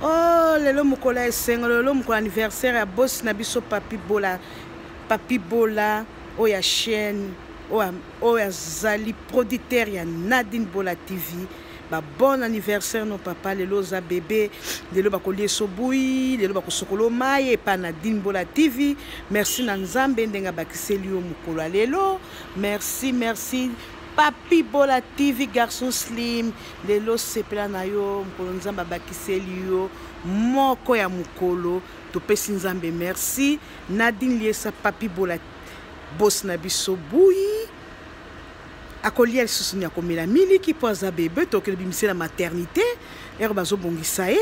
Oh, lelo mukola esengo, lelo mukola anniversaire ya boss na biso Papi Bola, oya chaîne, oya zali producteur ya Nadine Bola TV. Ba bon anniversaire no papa, lelo za bébé, lelo bakolie sobui, lelo bakosokolo maye pa Nadine Bola TV. Merci na Nzambe ndenga bakiseli yo mukola lelo. Merci. Papi Bola TV, garçon slim, lelo sepela na yo, mukolo Nzambe bakiseli yo, moko ya mukolo, topesi Nzambe merci. Nadine liesa Papi Bola, boss na biso bui, akolia lisusu ni akomela miliki po aza bebe, tokele bimise na maternité, ero bazo bongisa ye,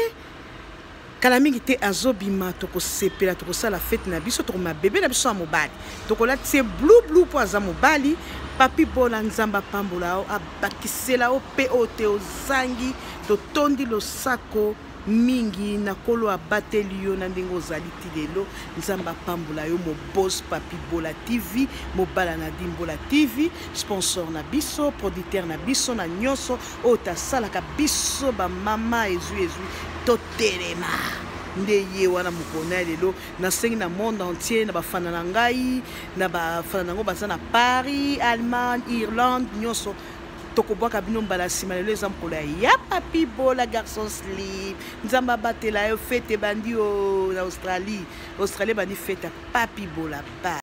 kala mingi te azobima tokosepela tokosala fete na biso tokoma bebe na biso ya mobali tokola tie blue po aza mobali. Papi Bola Nzamba pambola o abakisela o pe o te ozangi totondi losako mingi na kolo abateli yo na ndenge ozali ti lelo. Nzamba pambola yo mo boss Papi Bola TV, mobala Nadine Bola TV, sponsor na biso, producteur na biso na nyonso o tasalaka biso ba mama ezui totelema nde ye wana mukona lelo na sengi na monde entier, na bafana na ngai na bafana nango baza na Paris, Allemagne, Irlande, nyonso tokobwaka bino mbala nsima lelo eza mokolo ya Papi Bola garçon slim. Nzamba batela yo fete bandi o na Australie bandi fete Papi Bola ba